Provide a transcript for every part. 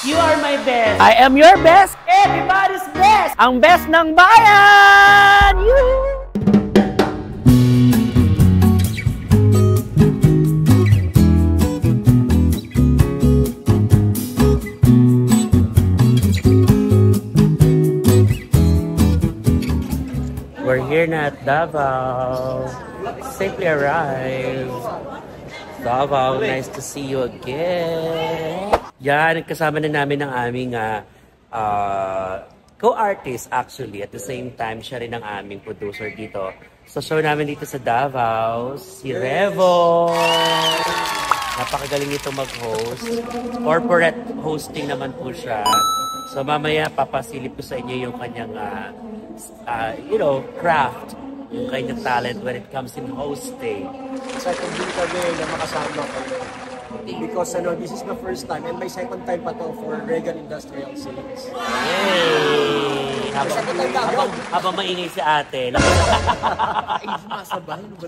You are my best. I am your best. Everybody's best. Ang best ng bayan! We're here na at Davao. Safely arrived. Davao, nice to see you again. Yan, nagkasama na namin ng aming co-artist actually. At the same time, siya rin ang aming producer dito. So, show namin dito sa Davao, si Revo. Napakagaling nito mag-host. Corporate hosting naman po siya. So, mamaya papasilip ko sa inyo yung kanyang, craft. Yung kanyang talent when it comes in hosting. Second din kami na makasama ko. Because this is the first time and my second time pa to for Regan Industrial Sales. Yay! Habang maingay si ate.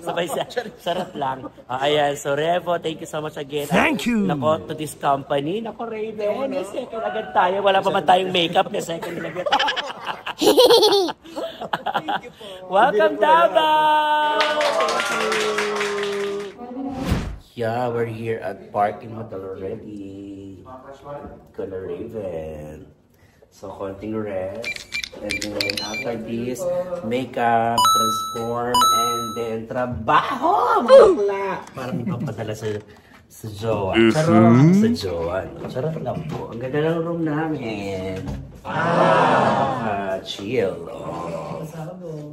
Sabay siya. Sarap lang. Ayan, so Revo, thank you so much again. Thank you! Nako, to this company. Nako, Raven. Second agad tayo. Wala pa man tayong makeup na second agad. Welcome, Davao! Thank you! Yeah, we're here at Parking Hotel already. Gonna Raven. So, konting rest. And then, after this, makeup, transform, and then, trabaho! Parang ipapadala sa jowa. Charot sa jowa. Charot lang po. Ang ganda ng room namin. Chill. Oh.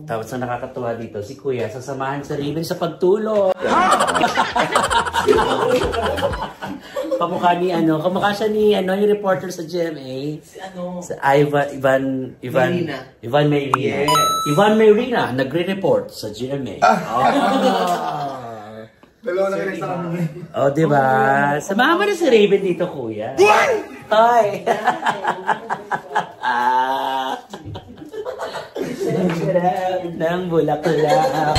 Tapos ang nakakatuwa dito, si Kuya, sasamahan sa Raven sa pagtulog. Kamukha siya ni yung reporter sa GMA. Si Ivan Mayrina. Yes. Ivan Mayrina, nagre-report sa GMA. Dalawa na rin sa kami. Oh, diba? Samahan mo na si Raven dito, Kuya. Hi! Nang bulaklak.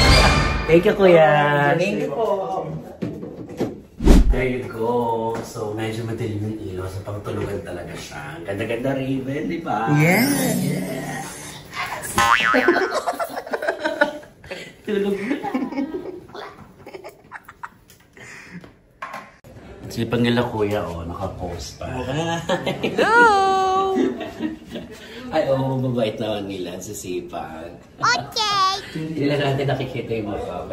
Thank you, Kuya. Thank you po. There you go. So, medyo madilim yung ilaw. So, pangtulugan talaga siya. Ganda-ganda, Raven, di ba? Yes! Tulog na. Sipag nila, Kuya, naka-post pa. Hello! Ay, mabait naman nila sa sipag. Okay! Hindi lang natin nakikita yung mukha.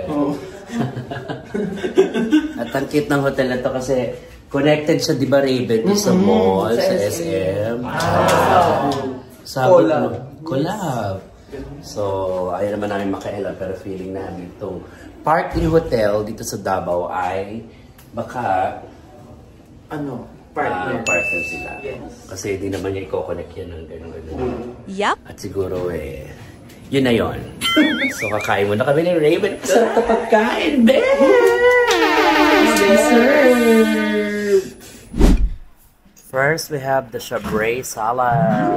At ang cute ng hotel na to kasi connected siya, di ba, Raven? Sa mall, sa SM. Collab. So, ayaw naman namin makailan, pero feeling namin itong Parking Hotel dito sa Davao ay baka partner sila. Yes. Kasi hindi naman niya i-connect yan ng gano'n. Yup. At siguro yun na yun. So kakain muna kami ni Raven. Sarap na pagkain, First, we have the Chabray salad.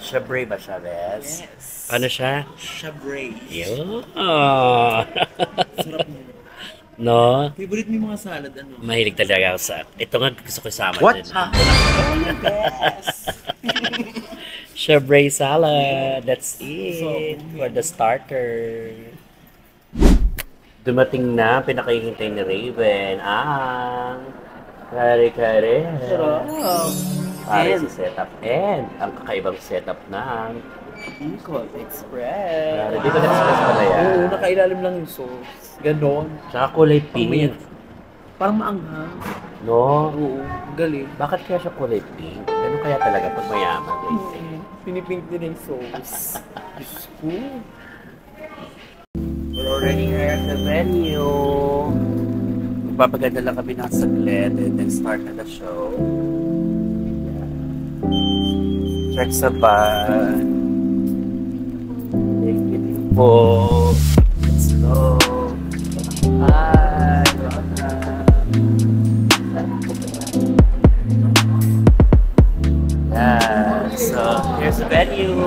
Chabray ba siya, Bes? Yes. Ano siya? Chabray. Yun. Sarap mo. No? Favorite mo yung mga salad, Mahilig talaga ako sa... Ito nga gusto ko isama. What? Din. Oh, yes! Chabray salad. That's it. For the starter. Dumating na. Pinakahihintay ni Raven. Kare-kare. Para si setup. And ang kakaibang setup ng Bicol Express. Bicol Express pala yan. Oo, nakailalim lang yung sauce. Ganon. Tsaka kulay pink. Parang maanghang. No? Oo, galing. Bakit kaya siya kulay pink? Ganun kaya talaga pag mayaman. Pinipink din yung sauce. Diyos ko. We're already here at the venue. Magpapaganda lang kami ng saglit and then start na the show. Check sa van. Thank you po. Let's go. Hi. Yeah. So, here's the venue.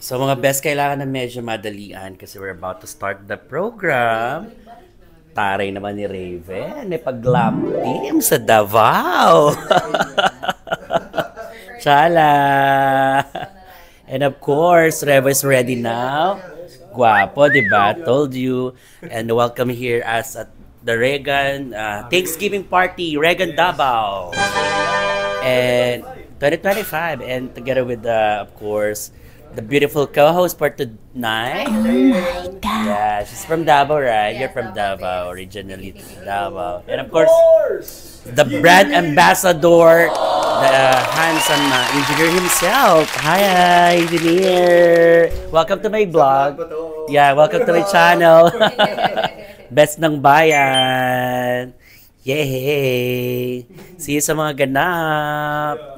So mga best, kailangan na medyo madalian kasi we're about to start the program. taray naman ni Raven. May pag-glam team sa Davao. Chala! And of course, Revo is ready now. Guapo, di ba? Told you. And welcome here as at the Regan Thanksgiving Party, Regan Davao. And 2025. And together with, of course, the beautiful co-host for tonight. Oh my God. Yeah, she's from Davao, right? You're from Davao, originally Davao. And of course, the brand ambassador, the handsome engineer himself. Hi, engineer. Welcome to my vlog. Yeah, welcome to my channel. Best ng bayan. Yay! See you sa mga ganap.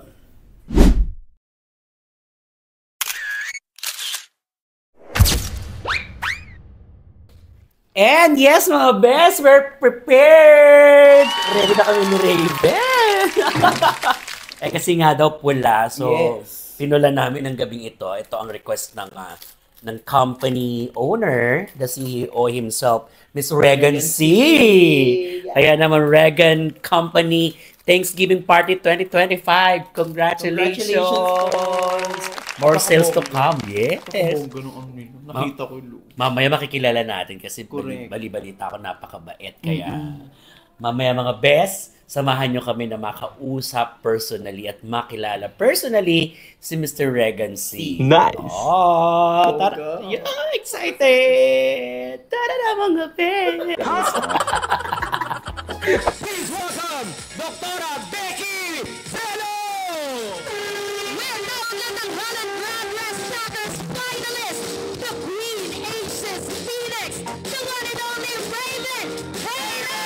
And yes, mga best, we're prepared! Ready na kami ni Raven! Kasi nga daw pula, so pinula namin ng gabing ito. Ito ang request ng company owner, the CEO himself, Miss Regan C. Kaya naman, Regan Company Thanksgiving Party 2025. Congratulations! More sales to come, yes! Nakita ko yung mamaya makikilala natin kasi bali-balita ako napakabait. Kaya mamaya mga best, samahan nyo kami na makausap personally at makilala personally si Mr. Regan C. Nice! Oh, yeah, excited! Tara mga best! Please welcome Dr. Becky Velo! We're now ng Holland Grand West Shatters finalist, the Queen Aces Phoenix, the one and only Raven Taylor!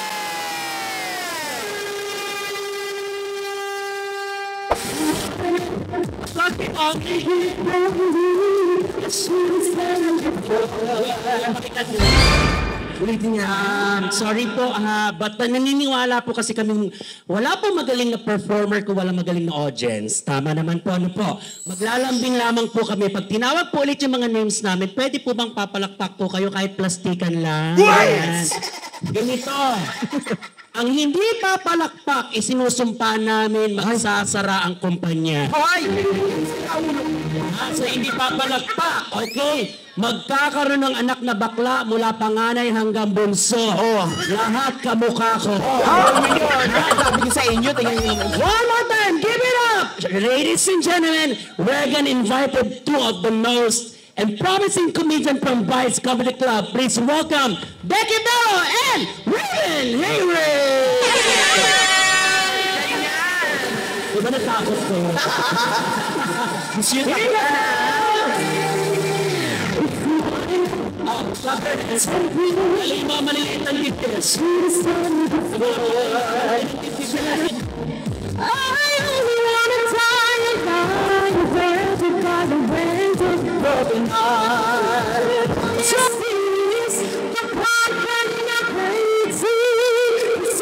Sorry po, but naniniwala po kasi kami, wala po magaling na performer kung wala magaling na audience. Tama naman po, ano po. Maglalambing lamang po kami. Pag tinawag po ulit yung mga names namin, pwede po bang papalakpak po kayo kahit plastikan lang? Yes! Ganito. Ang hindi papalakpak, isinusumpa namin magsasara ang kumpanya. Hoy! So hindi papalakpak, okay? Magkakaroon ng anak na bakla mula panganay hanggang bunso. Lahat kamukha ko. Sabi sa inyo, tingnan nyo naman. One more time, give it up! Ladies and gentlemen, Regan invited two of the most and promising comedian from Vice Comedy Club. Please welcome Becky Bello and Raven Haywood! Diba natakot ko? Monsieur maliliit ang lips. I only wanna die and die where to God and where to broken heart. Just this, the part when you're crazy.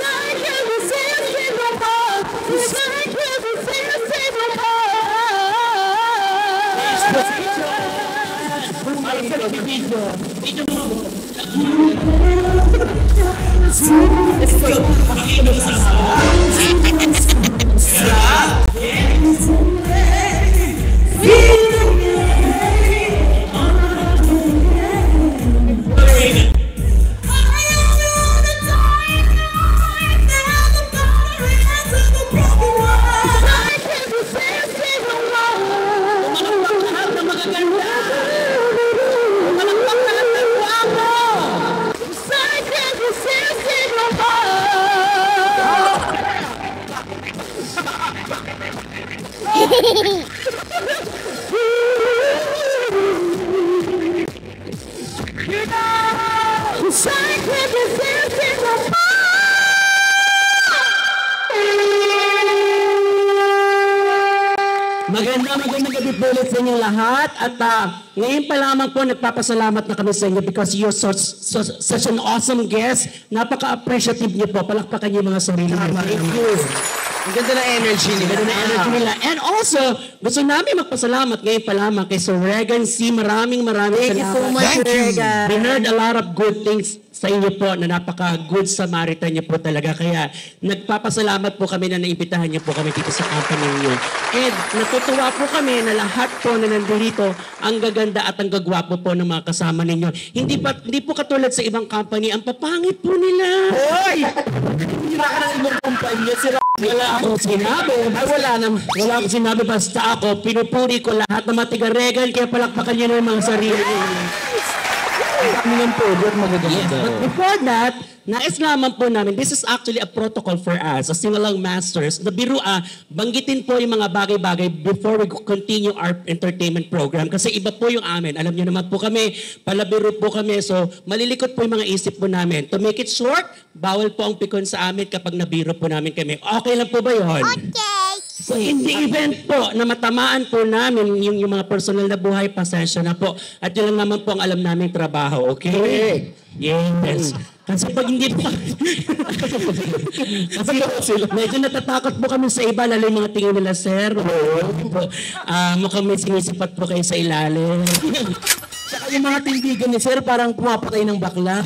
I can't resist it no more. I can't resist it no more. Magandang gabi po ulit sa inyo lahat at ngayon pa lamang po nagpapasalamat na kami sa inyo because you're such an awesome guest. Napaka-appreciative niyo po. Palakpakan niyo mga sarili niyo. Thank you. Ang ganda ng energy nila. And also, gusto namin magpasalamat ngayon pa lamang kay Sir Regan C. Maraming Thank you so salamat. much, Regan. We heard a lot of good things sa inyo po na napaka-good Samaritan niyo po talaga. Kaya nagpapasalamat po kami na naimbitahan niyo po kami dito sa company niyo. And natutuwa po kami na lahat po na nandito ang gaganda at ang gagwapo po ng mga kasama ninyo. Hindi po katulad sa ibang company, ang papangit po nila. Hoy! Hindi na ka ng ibang kumpanya, sira. Wala akong sinabi. Ay, wala akong sinabi. Basta ako, pinupuri ko lahat ng mga tiga-regal, kaya palakpakan niyo na yung mga sarili niyo. Kami ng project magaganda. But before that, nais naman po namin, this is actually a protocol for us, as Singalang Masters, na banggitin po yung mga bagay-bagay before we continue our entertainment program. Kasi iba po yung amin. Alam niyo naman po kami, palabiro po kami, so malilikot po yung mga isip po namin. To make it short, bawal po ang pikon sa amin kapag nabiro po namin kami. Okay lang po ba yun? Okay! So in the event po na matamaan po namin yung mga personal na buhay, pasensya na po. At yun lang naman po ang alam naming trabaho, okay? Yes. Kasi pag hindi po... Kasi medyo natatakot po kami sa iba, lalo yung mga tingin nila, sir. Mukhang may sinisipat po kayo sa ilalim. Saka yung mga tindigan ni sir, parang pumapatay ng bakla.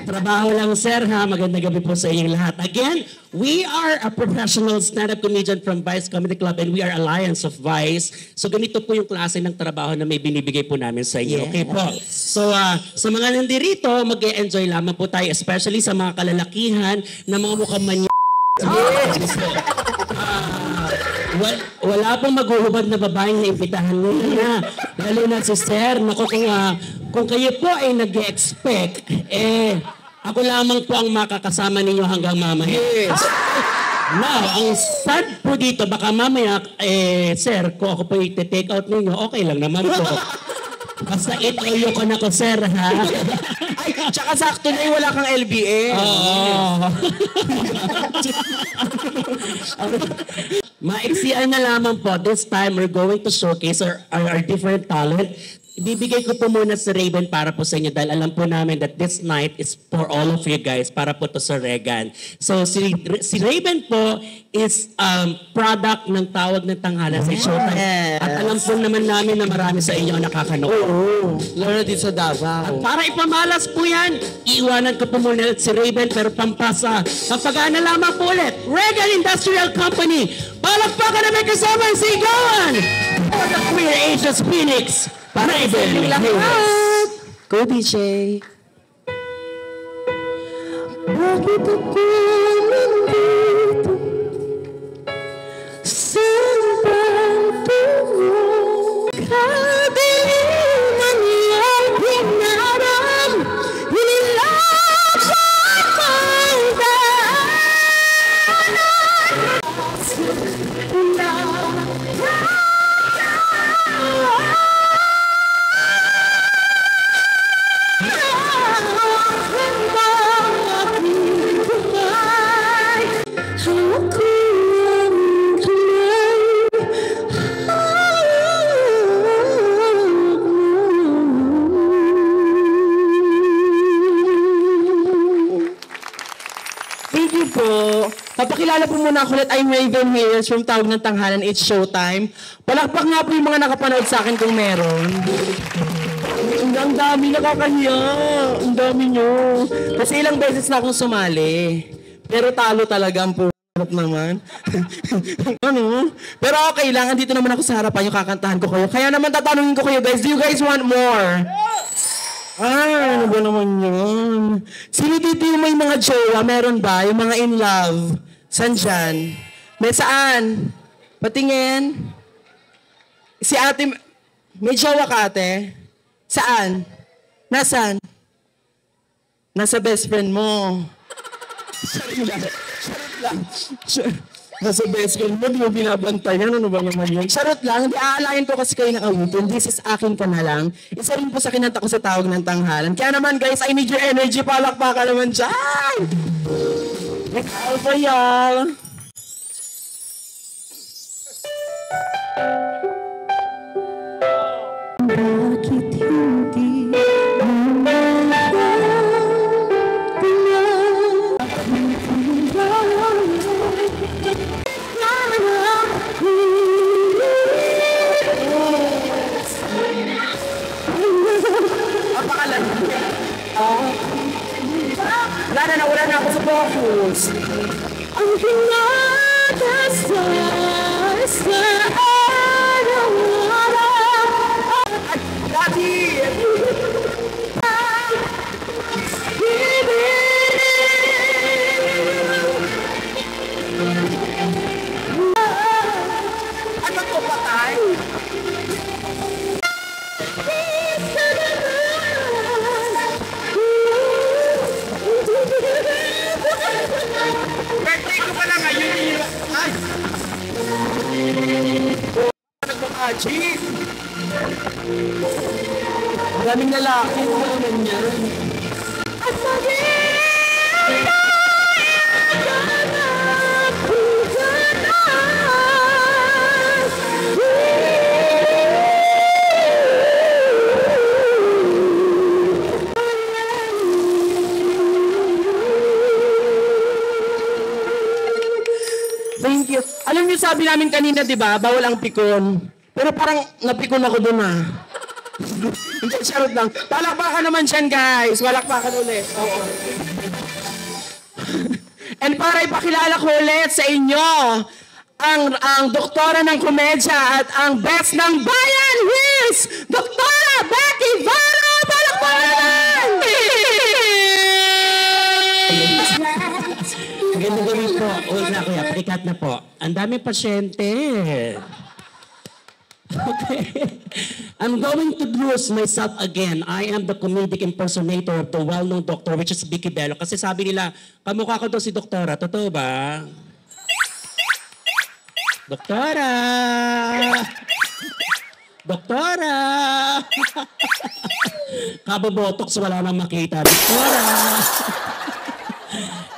Trabaho lang, sir, ha? Magandang gabi po sa inyong lahat. Again, we are a professional stand-up comedian from Vice Comedy Club and we are Alliance of Vice. So ganito po yung klase ng trabaho na may binibigay po namin sa inyo. Okay po? So sa mga nandirito, mag-e-enjoy lamang po tayo, especially sa mga kalalakihan na mga mukhang manya. Wala pong maghuhubad na babaeng naimbitahan nila. Lalo na si Sir. Naku, kung kayo po ay nag-expect, ako lamang po ang makakasama ninyo hanggang mamaya. Yes. Now, ang sad po dito, baka mamaya, Sir, kung ako po i-take out ninyo, okay lang naman po. Basta itoyo ko na ko, sir, ha? Ay, tsaka sakto na wala kang LBA. Oo. Maiksian na lamang po. This time, we're going to showcase our different talent. Ibibigay ko po muna sa Raven para po sa inyo dahil alam po namin that this night is for all of you guys para po to sa Regan. So si Raven po is product ng Tawag ng Tanghalan sa Showtime. At alam po naman namin na marami sa inyo ang nakakanood. Oo. Lalo na dito sa Davao. At para ipamalas po yan, iiwanan ko po muna si Raven pero pampasa. Kapag-ana lamang po ulit, Regan Industrial Company. Palakpakan na may kasama ang sigawan for the Queer Asia's Phoenix. Raven Hayes. Go, DJ. Bakit ako nandito sa pagtungo? Kabiliman niyang pinaram, hinilapit ang daanan. Thank you po. Papakilala po muna ako ulit. I'm Raven Hayes from Tawag ng Tanghalan. It's Showtime. Palakpak nga po yung mga nakapanood sa akin kung meron. Ang dami, nakakahiya. Ang dami nyo. Kasi ilang beses na akong sumali. Pero talo talaga ang purot naman. Ano? Pero okay lang. Andito naman ako sa harapan yung kakantahan ko kayo. Kaya naman tatanungin ko kayo guys. Do you guys want more? Ano ba naman yun? Sino dito yung may mga jowa? Meron ba? Yung mga in love? San dyan? May saan? Patingin. Si ate, may jowa ka ate? Saan? Nasaan? Nasa best friend mo. Sorry lang. Nasa best friend mo, di mo binabantayan. Ano ba naman yun? Charot lang, hindi aalayin ko kasi kayo ng awitin. This is akin ka na lang. Isa rin po sa kinanta ko sa Tawag ng Tanghalan. Kaya naman guys, I need your energy. Palakpakan naman dyan! Alpha y'all! Bakit hindi Apakalan. Ano to, patay? Birthday ko pala ngayon eh. Ay! Nagmamagin! Maraming lalaki. Ano naman yan? Thank you. Alam niyo, sabi namin kanina, di ba, bawal ang pikon. Pero parang napikon ako doon ah. Hindi, charot lang. Palakpakan naman siyan, guys. Palakpakan ulit. Oo. And para ipakilala ko ulit sa inyo, ang doktora ng komedya at ang best ng bayan is Doktora Becky Varo! Palakpakan! Magandang gabi po. Huwag na kuya, pakikat na po. Ang daming pasyente. Okay. I'm going to introduce myself again. I am the comedic impersonator of the well-known doctor, which is Vicky Bello. Kasi sabi nila, kamukha ko daw si Doktora. Totoo ba? Doktora! Doktora! Kabobotox, wala nang makita. Doktora!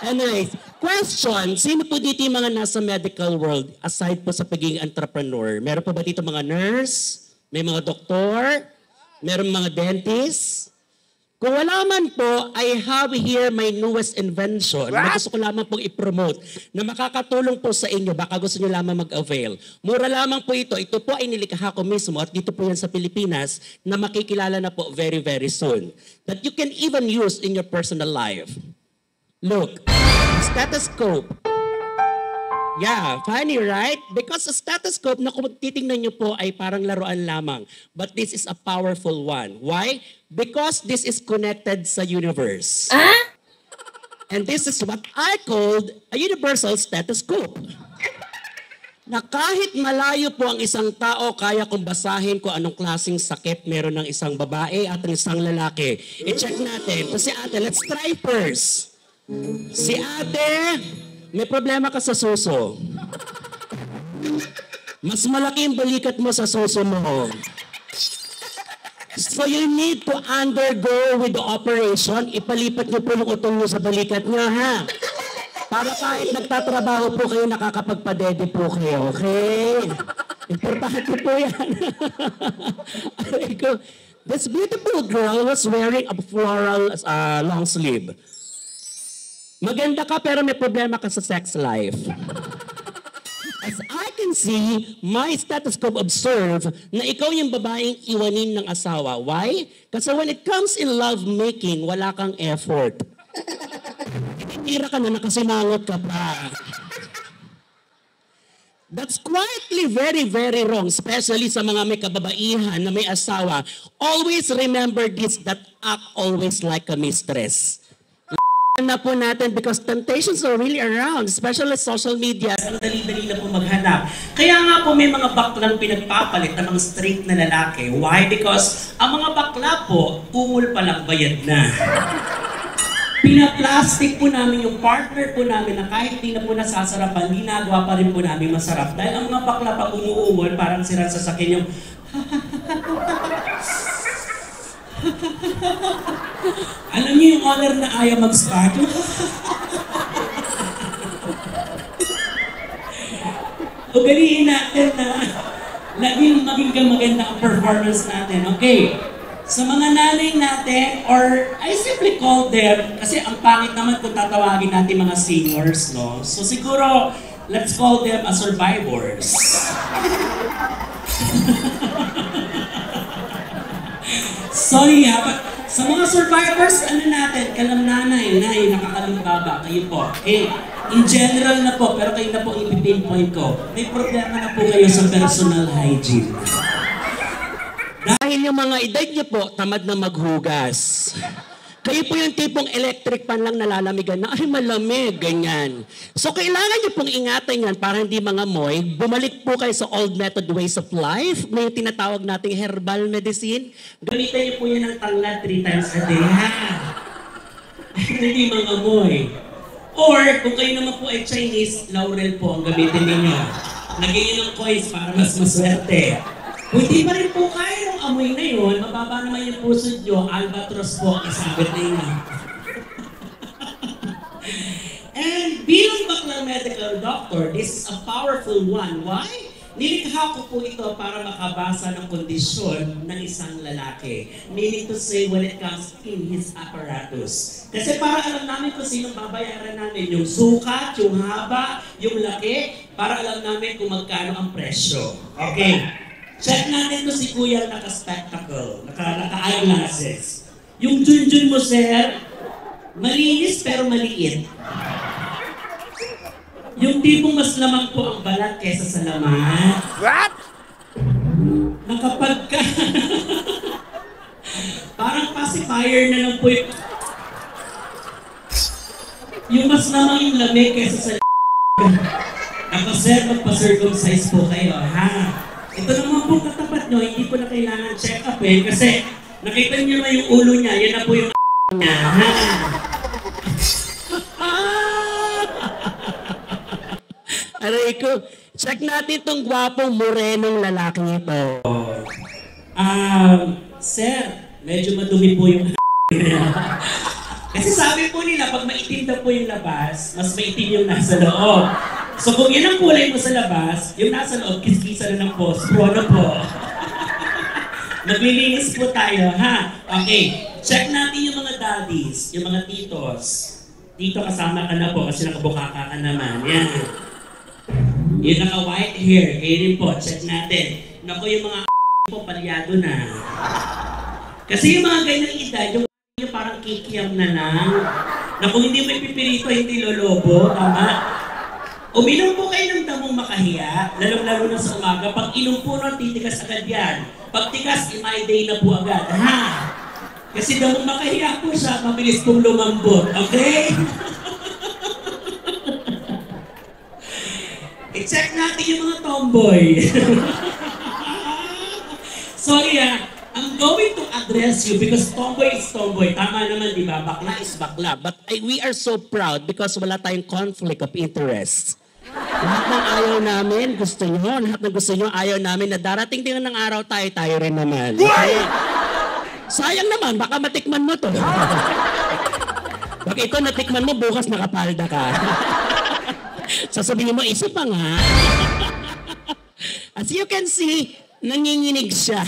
Anyways, question, sino po dito yung mga nasa medical world aside po sa pagiging entrepreneur? Meron po ba dito mga nurse? May mga doktor? Meron mga dentist? Kung wala man po, I have here my newest invention na gusto ko lamang pong i-promote na makakatulong po sa inyo. Baka gusto nyo lamang mag-avail. Mura lamang po ito. Ito po ay nilikha ko mismo at dito po yan sa Pilipinas na makikilala na po very, very soon. That you can even use in your personal life. Look, stethoscope. Yeah, funny, right? Because a stethoscope na kung titingnan nyo po ay parang laruan lamang. But this is a powerful one. Why? Because this is connected sa universe. And this is what I called a universal stethoscope. Na kahit malayo po ang isang tao, kaya kong basahin kung anong klaseng sakit meron ng isang babae at ng isang lalaki. I-check natin. So si ate, let's try first. Si ate, may problema ka sa suso. Mas malaki ang balikat mo sa suso mo. So you need to undergo with the operation. Ipalipat niyo po yung utong niyo sa balikat niyo, ha? Para kahit nagtatrabaho po kayo, nakakapagpadede po kayo, okay? Importante po yan. This beautiful girl was wearing a floral long sleeve. Maganda ka pero may problema ka sa sex life. As I can see, my stethoscope observe na ikaw yung babaeng iwanin ng asawa. Why? Kasi when it comes in love making, wala kang effort. Ititira ka na nakasimangot ka pa. That's quietly very, very wrong, especially sa mga may kababaihan na may asawa. Always remember this, that act always like a mistress. Na po natin because temptations are really around, especially social media. Ang dali-dali na po maghanap. Kaya nga po may mga baklang pinagpapalit ng mga straight na lalaki. Why? Because ang mga bakla po, ungol pa lang bayad na. Pinaplastic po namin yung partner po namin na kahit di na po nasasarapan, ginagawa pa rin po namin masarap. Dahil ang mga bakla pag umuungol, parang sira sa sakin yung alam niyo yung honor na ayaw mag-start? Ugaliin natin na maging maganda ang performance natin. Okay. Sa mga nanay natin, or I simply call them, kasi ang pangit naman kung tatawagin natin mga seniors, no? So siguro, let's call them as survivors. Sorry ha, but sa mga survivors, ano natin, kalamnanay, nakakalimbaba, kayo po. Eh, in general na po, pero kayo na po ipipinpoint ko, may problema na po kayo sa personal hygiene. Dahil yung mga edad niyo po, tamad na maghugas. Kayo po yung tipong electric fan lang nalalamigan na, ay malamig, ganyan. So kailangan nyo pong ingatan yan para hindi mangamoy. Bumalik po kayo sa old method ways of life. May tinatawag nating herbal medicine. Gamitan nyo po yan ng tanglad 3 times a day, ha? Hindi mangamoy. Or kung kayo naman po ay Chinese, laurel po ang gamitin ninyo. Lagyan nyo ng coins para mas maswerte. Kung di pa rin po kaya ng amoy na yun, mababa naman yung puso nyo, albatros po ang isabit na yun. And bilang baklang medical doctor, this is a powerful one. Why? Nilikha ko po ito para makabasa ng kondisyon ng isang lalaki. Meaning to say, when it comes in his apparatus. Kasi para alam namin kung sinong babayaran namin, yung sukat, yung haba, yung laki, para alam namin kung magkano ang presyo. Okay. Check natin to si Kuya naka-spectacle, naka-eyeglasses. Yung junjun mo, sir, malinis pero maliit. Yung tipong mas lamang po ang balat kesa sa laman. What? Nakapag ka. Parang pacifier na lang po yung mas lamang yung lamig kesa sa Ako, sir, magpa-circumcise po kayo, ha? Ito naman po katapat nyo, hindi ko na kailangan check up kasi nakita nyo naman yung ulo niya, yan na po yung niya, ha? Aray ko, check natin itong gwapong morenong lalaking ito. Sir, medyo madumi po yung kasi sabi po nila, pag maitim na po yung labas, mas maitim yung nasa loob. So kung yan ang kulay mo sa labas, yung nasa loob, kiskisa na ng pospro, ano po? Naglilinis po tayo, ha? Okay, check natin yung mga daddies, yung mga titos. Tito, kasama ka na po kasi nakabukaka ka naman. Yan. Yung naka-white hair, kayo rin po, check natin. Naku, yung mga po, palyado na. Kasi yung mga ganyang edad, yung parang kikiyam na lang. Na kung hindi may pipirito, hindi lolobo, tama? Uminom po kayo ng damong makahiya, lalong-lalo na sa umaga. Pag inom po nun, titigas agad yan. Pag tigas, my day na po agad, ha? Kasi damong makahiya po siya, mabilis pong lumambot, okay? I-check natin yung mga tomboy. Sorry I'm going to address you because tomboy is tomboy. Tama naman, di ba? Bakla is bakla. But we are so proud because wala tayong conflict of interest. Lahat ng ayaw namin, gusto nyo. Lahat ng gusto nyo, ayaw namin na darating din ng araw tayo rin naman. Okay? Sayang naman, baka matikman mo to. Baka ito natikman mo, bukas nakapalda ka. Sasabihin mo, isa pa nga. As you can see, nanginginig siya.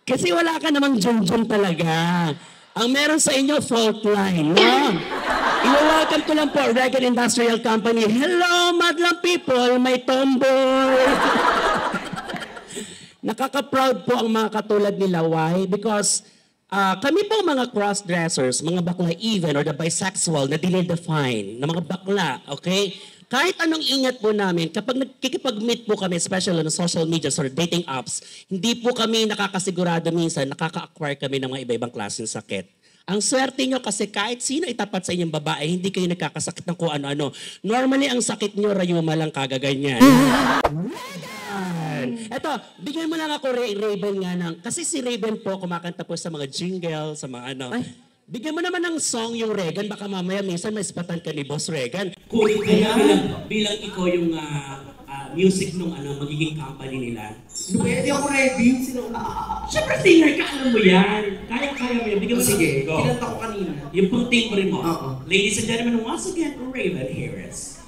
Kasi wala ka namang jum-jum talaga. Ang meron sa inyo, fault line. No? I-welcome ko lang po, Regan Industrial Company. Hello, madlang people, may tomboy. Nakaka-proud po ang mga katulad nila. Why? Because kami po mga cross-dressers, mga bakla even, or the bisexual na dinidefine, na mga bakla, okay? Kahit anong ingat po namin, kapag nagkikipag-meet po kami, especially on social media or dating apps, hindi po kami nakakasigurado minsan, nakaka-acquire kami ng mga iba-ibang klaseng sakit. Ang swerte nyo kasi kahit sino itapat sa inyong babae, hindi kayo nagkakasakit ng kung ano-ano. Normally, ang sakit nyo, rayuma lang kagaganyan. Eto, bigyan mo lang ako Raven nga ng, kasi si Raven po kumakanta po sa mga jingle, sa mga ano. Ay. Bigyan mo naman ng song yung Regan, baka mamaya minsan may spatan ka ni Boss Regan. Kung kaya bilang ikaw yung music nung magiging company nila. Pwede ako ready. Siyempre singer ka, alam mo yan. Kaya-kaya mo yan. Bigyan mo sige. Go. Kinanta ko kanina. Yung pang timbre mo. Ladies and gentlemen, once again, Raven, here is.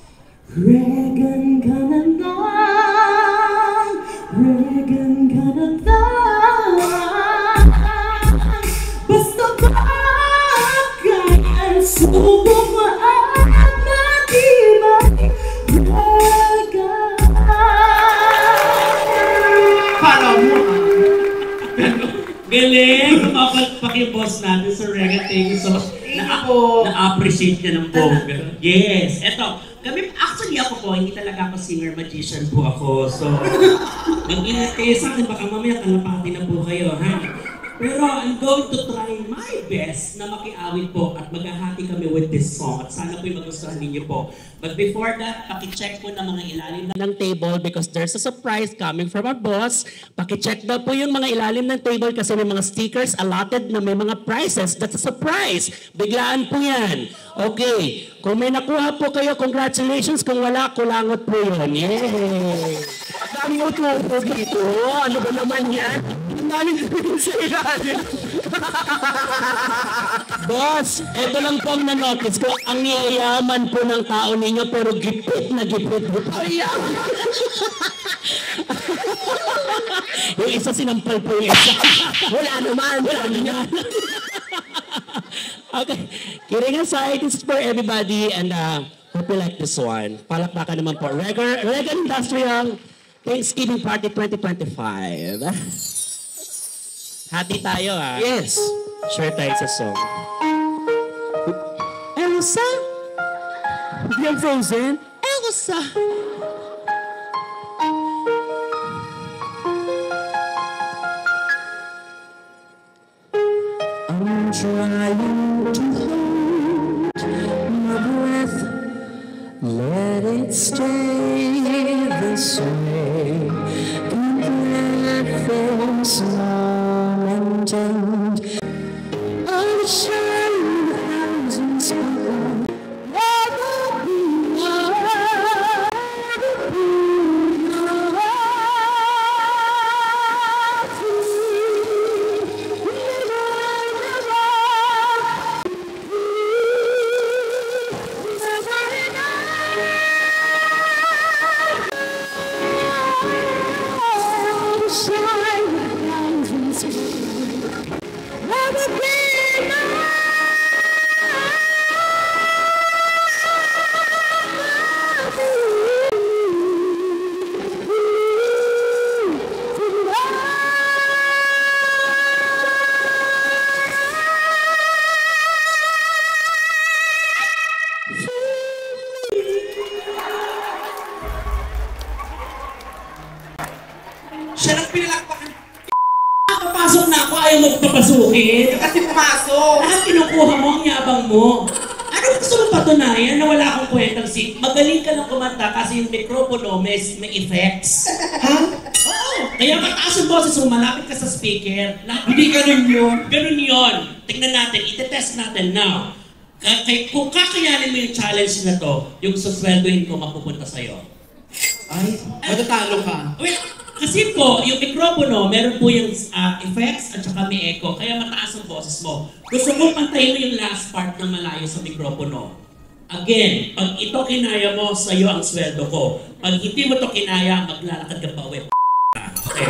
Regan ka na lang, Regan ka na lang, basta bagay ay subok mo at matibay, Regan. Para mo. Galing! Kumapalpak yung boss natin sa Regan. Thank you so much. Na-appreciate niya ng bongga. Yes. Eto, actually ako po, hindi talaga ako singer-magician po ako. So, mag-ingat kayo sa akin. Baka mamaya kalapati na po kayo, ha? Pero I'm going to try my best na makiawit po at maghahati kami with this song. At sana po'y magustuhan ninyo po. But before that, pakicheck po ng mga ilalim ng table because there's a surprise coming from our boss. Pakicheck daw po yung mga ilalim ng table kasi may mga stickers allotted na may mga prizes. That's a surprise. Biglaan po yan. Okay. Kung may nakuha po kayo, congratulations. Kung wala, kulangot po yun. Yay! Ang dami po dito. Ano ba naman yan? Ang dami sa ilalim. Boss, eto lang po ang na-notice ko. Ang yayaman po ng tao ninyo pero gipit na gipit po tayo. Yung isa sinampal po yung isa. Wala naman. Okay. Kidding aside, this is for everybody and hope you like this one. Palakpakan naman po. Regan Industrial Thanksgiving Party 2025. Hati tayo Yes. Share tayo sa song. Elsa? Hindi ang Frozen? Elsa. I'm trying to hold my breath, let it stay this way. Can't let things numb and end. I'll shine thousands of never be Siya lang pinalakpakan. Papasok na ako, ayaw mo papasukin. Kasi pumasok. Lahat kinukuha mo, ang yabang mo. Ano gusto mo patunayan na wala akong kwentang seat? Magaling ka lang kumanta kasi yung mikropono may effects. Ha? Oo. Kaya mataas ang boses mo, malapit ka sa speaker. Hindi ganun yun. Ganun yun. Tingnan natin, itetest natin now. Kung kakayanin mo yung challenge na to, yung susweldohin ko mapupunta sa'yo. Ay, matatalo ka. Wait, kasi po, yung mikropono, meron po yung effects at saka may echo, kaya mataas ang boses mo. Gusto kong pantayin mo yung last part na malayo sa mikropono. Again, pag ito kinaya mo, sa'yo ang sweldo ko. Pag hindi mo ito kinaya, maglalakad ka pa uwi. Okay.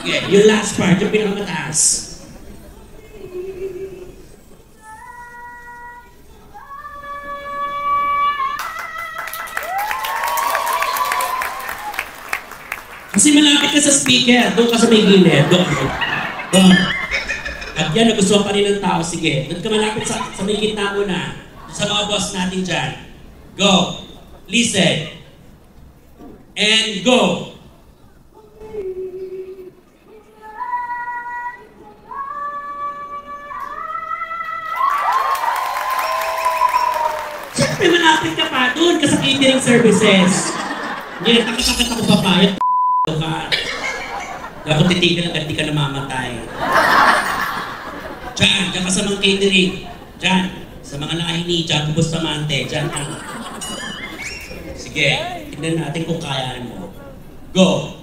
Okay, yung last part, yung pinakamataas. Kasi malapit ka sa speaker, doon ka sa may gilid, doon. At yan, nagustuhan pa rin ng tao, sige. Doon ka malapit sa may gitna mo na, sa mga boss natin dyan. Go! Listen! And go! Siyempre malapit ka pa, doon ka sa catering services. Hindi, takot-takot ako papayat. Ka. Dapat titigil agad, di ka namamatay. Diyan ka sa mga catering. Diyan, sa mga lahi Jaco Bustamante. Diyan ka. Sige, tignan natin kung kayaan mo. Go!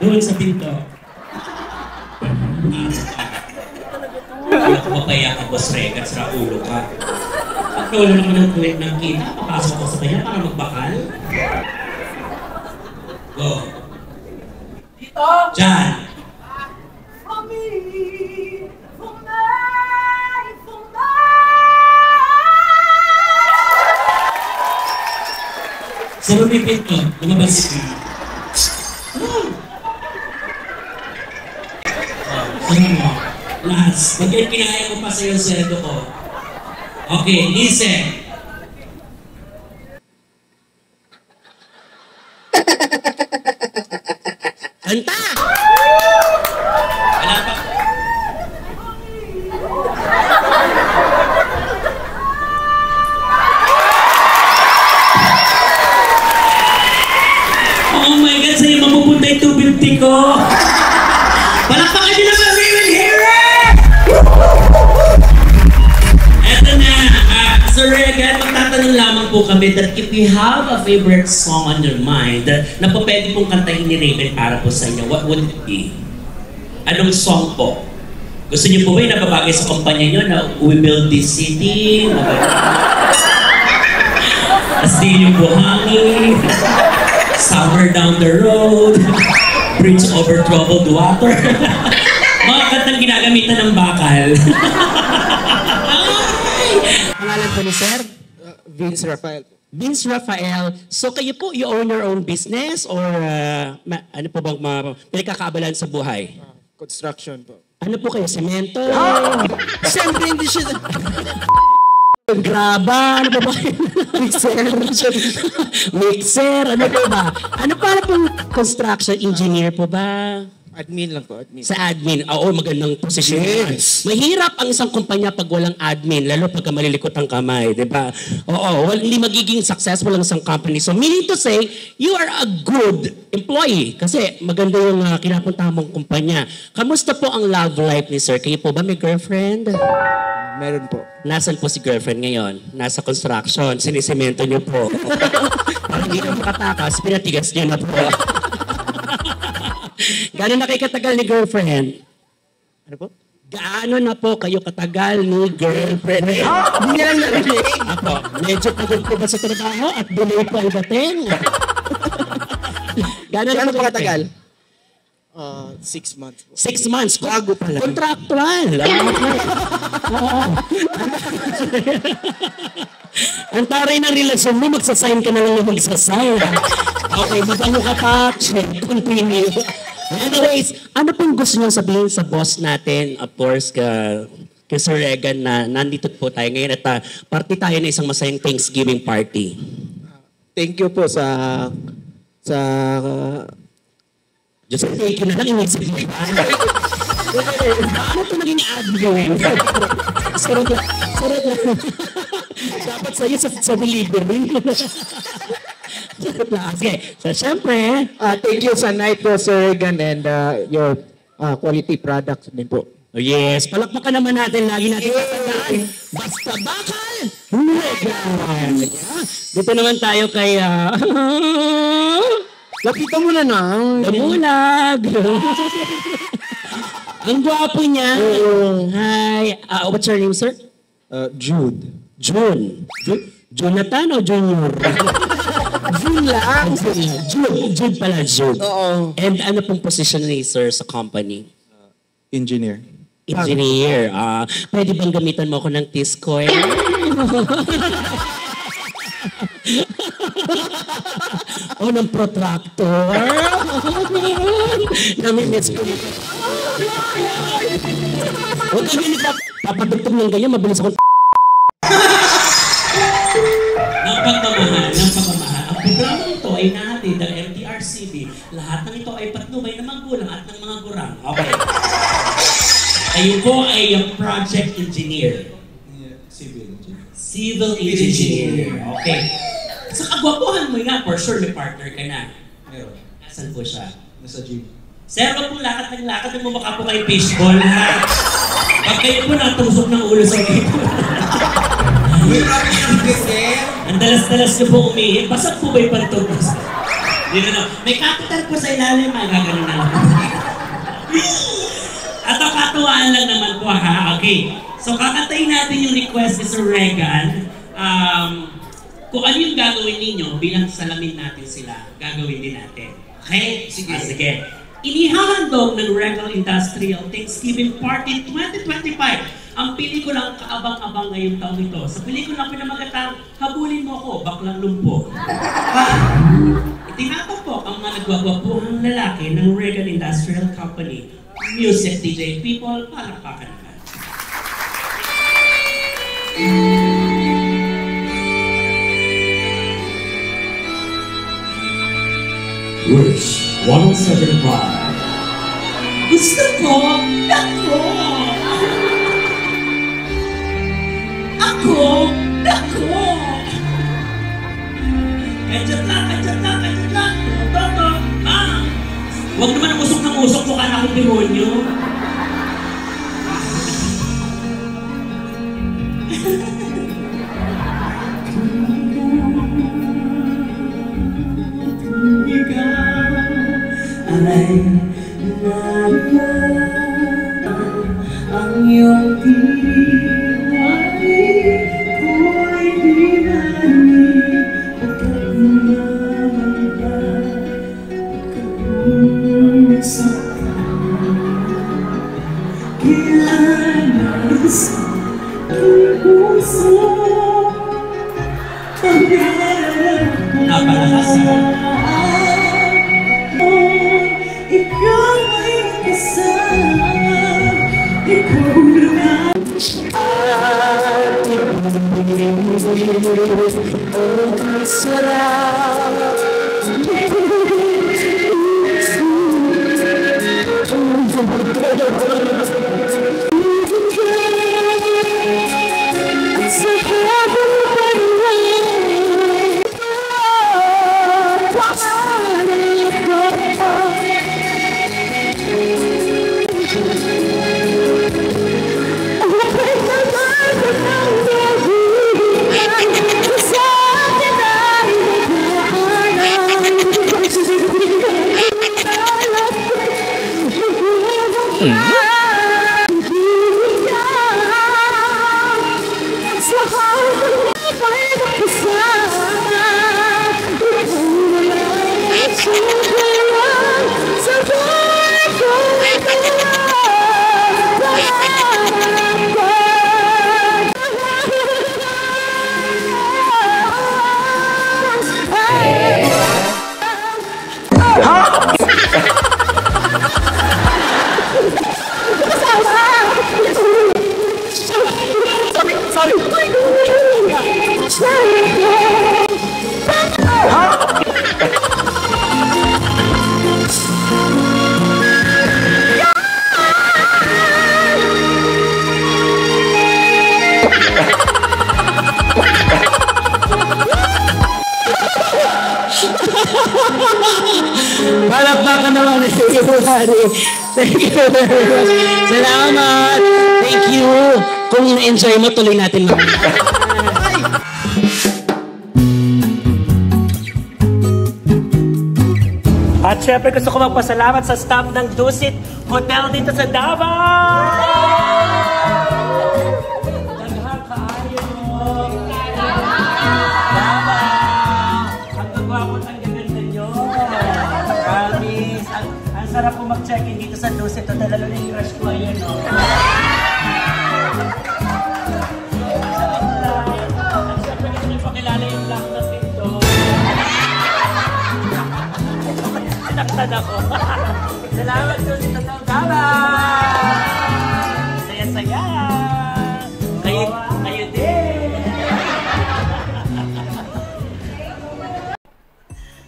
Doon sa pinto. Wala ko mapaya ka, Boss Regan, sa ulo ka. Pag wala naman ng kulit ng kita, papasok ko sa kanya para magbakal. Go. Dito! Diyan! Sa lumipit ko, lumabas ka. Last. Pagkat kinaya ko pa sa'yo ang sweldo ko. Okay, listen. Kanta! Wala pa. Oh my God, sa'yo mapupunta yung 250 ko. Palakpakan nyo naman, Raven Hero! Eto na, Sir Regan, magtatanong lamang po kami that if you have a favorite song on your mind na po pwede pong kantahin ni Raven para po sa inyo, what would it be? Anong song po? Gusto niyo po ba yung nababagay sa kumpanya nyo na We Build This City? Astin yung buhangin, Somewhere Down the Road, Bridge Over Troubled Water. Mga kantang ginagamitan ng bakal. Pangalan po ni Sir? Vince Rafael. Vince Rafael. So kayo po, you own your own business or ano po bang pinagkakaabalan sa buhay? Construction po. Ano po kayo, semento? Siyempre hindi siya... Graba, ano ba ba? Mixer, ano po ba? Ano para pong construction engineer po ba? Admin lang po, admin. Sa admin, oo, magandang posisyon. Yes. Mahirap ang isang kumpanya pag walang admin, lalo pagka malilikot ang kamay, di ba? Oo, hindi magiging successful ang isang company. So meaning to say, you are a good employee kasi maganda yung kinapuntahan mong kumpanya. Kamusta po ang love life ni Sir? Kayo po ba may girlfriend? Meron po. Nasaan po si girlfriend ngayon? Nasa construction, sinisemento niyo po. Parang hindi na makatakas, pinatigas niyo na po. Gano'n na kayo katagal ni girlfriend? Ano po? Gaano na po kayo katagal ni girlfriend? Hindi niya lang narinig. Ako, medyo pagod po ba sa trabaho at delay po ay dating? Gano'n po katagal? 6 months po. 6 months. Bago pa lang. Contractual. Oo. Ang taray ng relasyon mo, magsasign ka na lang na magsasign. Okay, mabango ka pa. Check. Continue. Anyways, ano pong gusto niyo sabihin sa boss natin? Of course, kay Sir Regan na nandito po tayo ngayon at party tayo na isang masayang Thanksgiving party. Thank you po sa Just take you na lang inisip mo. Ano ito naging admin? Sarap lang. Dapat sa'yo sa delivery. Sarap lang. Okay. So, syempre, thank you sa night po, Sir Regan, and your quality products din po. oh yes, palakpakan naman natin. Lagi natin tatandaan. Basta bakal, Regan. Dito naman tayo kay... Lapitan mo na nang. Damulag. Ang gwapo niya. Hi. What's your name, sir? Jude. June. Jonathan o Junior? June lang. Jude pala, Jude. Oo. And ano pong position ni sir sa company? Engineer. Engineer. Pwede bang gamitan mo ako ng Tiscoy? O ng protractor? Namimiss ko. Huwag kang ganito. Papadugtog ng ganyan, mabilis akong ng pagmamahal. Ang programang ito ay nahatid ng MTRCB. Lahat ng ito ay patnubay ng magulang at ng mga gurang. Okay. Kayo po ay ang project engineer. Civil engineer. Okay. Sa kagwapuhan mo nga, for sure may partner ka na. Meron. Nasaan po siya? Nasa gym. Sir, wag po lakad ng lakad. Nagmumukha po kayo fishball, ha? Pag kayo po natusok ng ulo sa dito. Uy, grabe yung sir! Ang dalas-dalas niyo po umihin. Basag po ba yung pantog? Dito na. May capital po sa ilalim. Ay, gagano na lang. At ang katuwaan lang naman po, ha? Okay. So, kakantayin natin yung request ni Sir Regan. Kung ano yung gagawin ninyo, bilang salamin natin sila, gagawin din natin. Okay? Sige. Sige. Inihahandog ng Regal Industrial Thanksgiving Party 2025 ang pelikulang kaabang-abang ngayong taong ito. Sa pelikulang pinamagatang Habulin Mo Ako, Baklang Lumpo. Itinatampok ang mga nagwagwapuhang lalaki ng Regal Industrial Company. Music DJ people, palakpakan naman. Wish 107.5 Gusto ko, ako. Ako, ako. Kadyan lang. Toto, huwag naman ang usok ng usok, mukha na akong demonyo. Ang iyong tiwali ko'y dinali. Pagkakumamangga, pagkakumisaktan, kilanas ang puso. Napalakas. Ikaw ay kasama, ikaw naman. Ang sarap. Sa habang panahon, Palakpakan naman ni February. Thank you very much. Salamat. Thank you. Kung na-enjoy mo, tuloy natin mamaya. At syempre gusto ko magpasalamat sa staff ng Dusit Hotel dito sa Davao! Daghang kaayo mo! Davao! Ang gagawin ang gaganda nyo! Promise! Ang sarap po mag-check-in dito sa Dusit Hotel. Lalo na yung rush ko ayun, no? At syempre gusto nyo pakilala yung black na pinto. Sinaktan ako. Salamat po sa Tatang Davao! Saya-saya! Kayo din!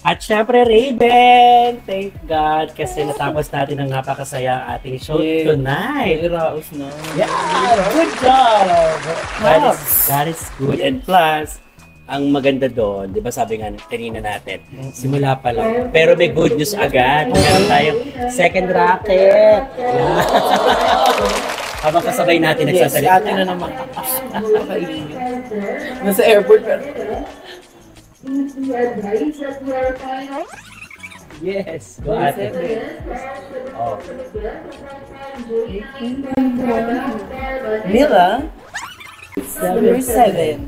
At syempre, Raven! Thank God! Kasi natapos natin ang napakasaya ating show tonight. Iraos na. Yeah! Good job! That is good. And plus, ang maganda doon, di ba sabi nga kanina natin, simula pa lang. Pero may good news agad. Meron tayong second racket. Yeah. Habang kasabay natin nagsasalita. Yes, atin na naman. Nasa airport pero. Yes. Go ate. Oh. Mila? Number 7.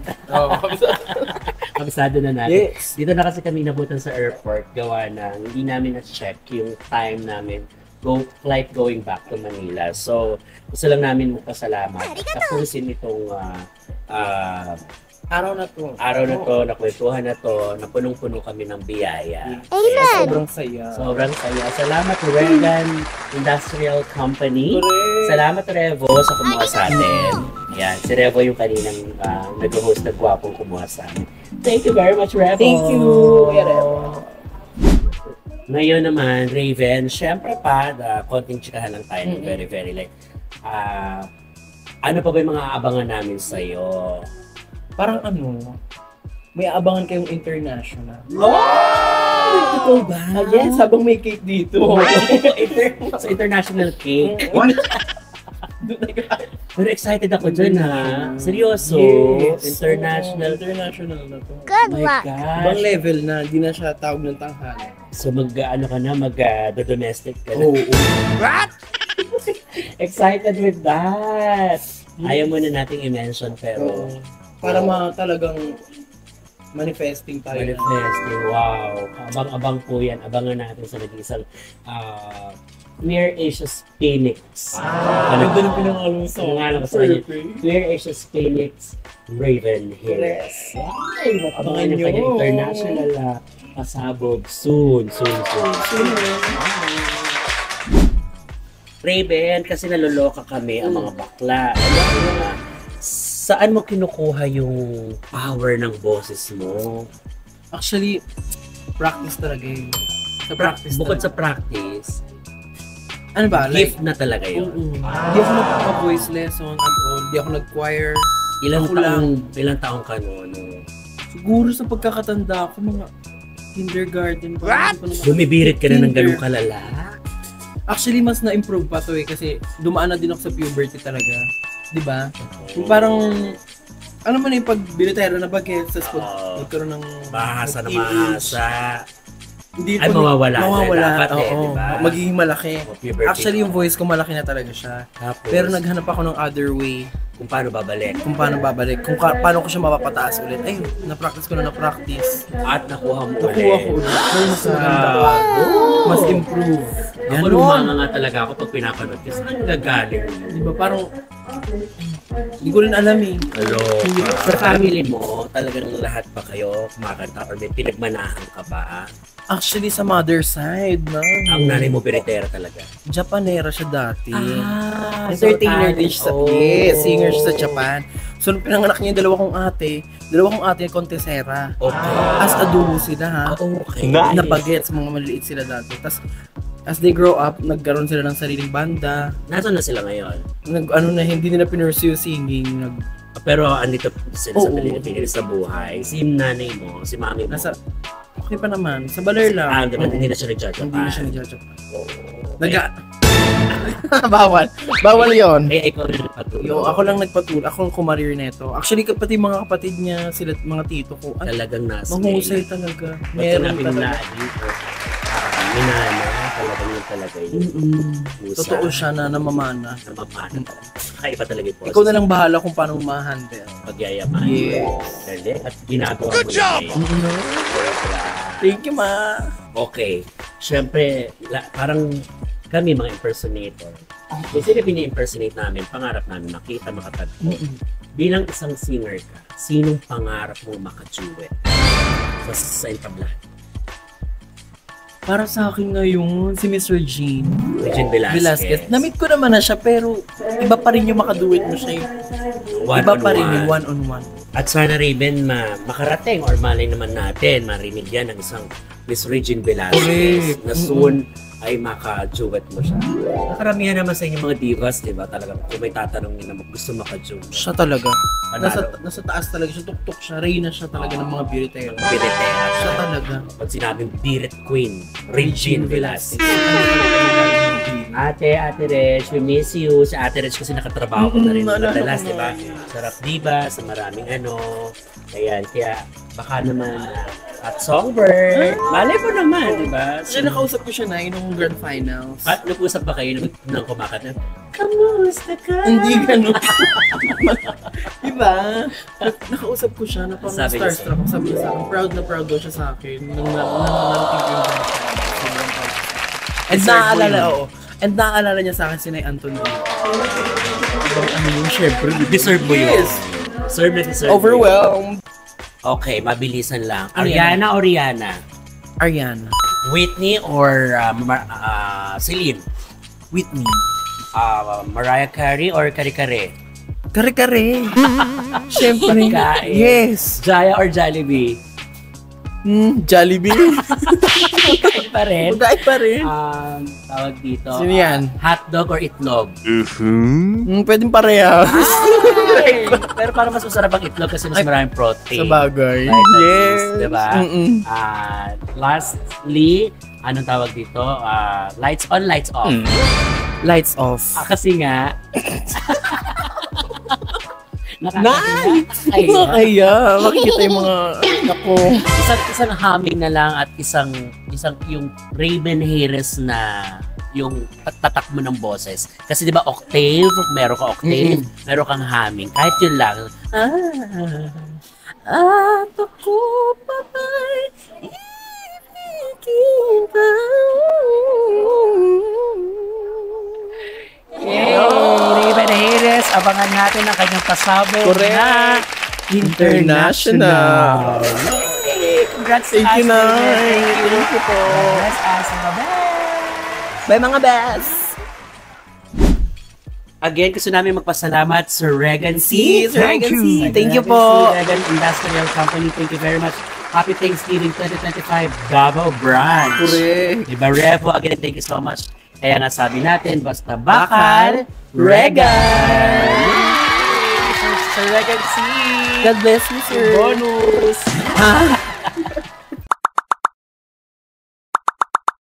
Kabisado na natin. Yes. Dito na kasi kami nabutan sa airport. Gawa na hindi namin na-check yung time namin flight going back to Manila. So, gusto lang namin magpasalamat. Tapusin itong Araw na to. nakwentuhan na to, napunong-puno kami ng biyaya. Sobrang saya. Sobrang saya. Salamat Regan Industrial Company. Correct. Salamat Revo sa kumuha sa atin. Yan, si Revo yung kaninang nag-host na gwapong kumuha sa amin. Thank you very much, Revo. Thank you, Kuya Revo. Ngayon naman, Raven, syempre pa, konting chikahan lang tayo, very, very like, ano pa ba yung mga abangan namin sa'yo? Parang may abangan kayong international. Totoo ba? Yes, habang may cake dito. Sa international cake. What? Pero excited ako dyan ha. Seryoso. Yes. International. International na to. Good My luck. Ibang gosh. level na, di na siya tawag ng tanghali. So mag-ano ka na, mag-domestic ka na. Oo. What? Excited with that. Ayaw mo na nating i-mention pero Para talagang manifesting tayo. manifesting. Wow. Abang-abang po yan. Abangan natin sa nag-iisang Clear Asia's Phoenix. Ano ba yung pinangalan sa Pinangalan ko sa kanya. Clear Asia's Phoenix Raven Hills. Ay, abangan niyo kanya international pasabog soon. Raven, kasi naloloka kami ang mga bakla. Saan mo kinukuha yung power ng boses mo? Actually, practice talaga yun. Sa practice Bukod talaga. sa practice, Ano ba? gift na talaga yun. Hindi ako nagpa-voice lesson at all. Hindi ako nag-choir. Ilang taong ka noon? Siguro sa pagkakatanda ko, mga kindergarten pa. What? Bumibirit ka na ng ganung kalala? Actually, mas na-improve pa to kasi dumaan na din ako sa puberty talaga. Di ba? Yung parang, ano man yung pag binitero na bagets, tapos magkaroon ng Mahasa na teenage, mahasa. Hindi Ay, mawawala. Mawawala, Dapat eh, oo. diba? Magiging malaki. Puberty. Actually, yung voice ko malaki na talaga siya. Tapos, Pero naghanap ako ng other way kung paano babalik. kung paano babalik. Paano ko siya mapapataas ulit. Ayun, na-practice ko na na-practice. At nakuha mo Nakuha ko ulit. Mas maganda. Mas improve. Ako lumanga nga talaga ako pag pinapanood kasi saan nagagaling? Di ba parang, hindi ko rin alam eh. Hello. Sa family mo, talagang lahat ba kayo kumakanta or may pinagmanahan ka ba? Actually, sa mother side, man. Ang nanay mo biritera talaga. Japanera siya dati. Ah, Entertainer din siya sa, yes, singer siya sa Oh. Japan. So, nung pinanganak niya yung dalawa kong ate kontesera. Okay. As a duo sila ha. Okay. Napagets, mga maliliit sila dati. Tapos, as they grow up, nagkaroon sila ng sariling banda. Nasaan na sila ngayon? Hindi nila pinursue yung singing. Pero andito sila sa Oo. Pilipinas sa buhay. Si nanay mo, si mami mo. Okay pa naman. Sa baler lang. Diba, hindi na siya nagjajapan. Hindi na siya nagjajapan. Bawal yon. Eh, ikaw na nagpatuloy. Ako lang nagpatuloy. Ako ang kumarir neto. Actually, pati mga kapatid niya, sila mga tito ko, Talagang nasa. mahusay talaga. Meron Meron talaga. Minana, talagang yun talaga yun. Musa, Totoo siya na namamana. namamana. Kakaiba talaga yung Ikaw na lang bahala kung paano ma-handle. pagyayaman. Yes. Dali, at ginagawa mo job! Thank you, ma. Okay. Siyempre, parang kami mga impersonator. Kung sino pini-impersonate namin, pangarap namin makita, makatagpo. Bilang isang singer ka, sinong pangarap mo makaduet sa entablahan? Para sa akin ngayon, si Miss Regine Regine Velasquez. Na-meet ko naman na siya, pero iba pa rin yung makaduet mo siya. Iba pa rin yung one-on-one. At sana Raven makarating or malay naman natin, marinig yan ng isang Miss Regine Velasquez Correct. na soon ay maka-duet mo siya. Karamihan naman sa inyong mga divas, di ba? Talagang kung may tatanungin na gusto maka-duet. Siya talaga. Panalo. Nasa taas talaga siya, tuktok siya. Reyna siya talaga ng mga biritero. Biritera Siya siya. talaga. Pag sinabing Birit Queen, Regine Velasquez. Ate Reg, we miss you. Si Ate Reg kasi nakatrabaho ko na rin madalas, di ba? Sarap diba, sa maraming ano. Ayan, kaya baka naman at Songbird. Malay mo naman, di ba? Siya nakausap ko siya na nung grand finals. At nag-usap ba kayo nang kumakanta? Kamusta ka? Hindi ganun. Diba? Nakausap ko siya na parang Sabi niya starstruck. Sabi niya sa akin, proud na proud daw siya sa akin. Nung narating ko yung grand finals. And naaalala, oo. And naaalala niya sa akin si Nay Anthony. Ano yun, syempre. Deserve mo yun. Yes. Deserve na deserve mo yun. Overwhelmed. Okay, mabilisan lang. Ano Ariana o Rihanna? Ariana. Whitney or Celine? Whitney. Mariah Carey or Kare-Kare? Kare-kare. Syempre. Pagkain. Yes. Jaya or Jollibee? Jollibee. Kain pa rin. Magkain pa rin. Tawag dito. Sino yan? Hotdog or itlog? Pwedeng parehas. Pero parang mas masarap ang itlog kasi mas maraming protein. Sa bagay. Vitamins, Yes. diba? Lastly, anong tawag dito? Lights on, lights off. Lights off. Kasi nga, Nakakaya. Makikita yung mga ako. isang humming na lang at isang yung Raven Harris na yung tatak mo ng boses. Kasi di ba octave, meron ka octave, meron kang humming. Kahit yun lang. At ako pa ba'y ibigin pa? Yay! Raven Harris, abangan natin ang kanyang pasabog Correct. na international. Yay! Congrats Thank you, Ashley. Nay. Thank you po. Congrats, Ashley. Bye mga best. Again, gusto namin magpasalamat sa Regan C. Sir Regan C. Thank you po. Regan Industrial Company, thank you very much. Happy Thanksgiving 2025, Davao Branch. Correct. Diba, Revo, again, thank you so much. Kaya nga sabi natin, basta bakal, Regan! Sir Regan C. God bless you, sir. Bonus!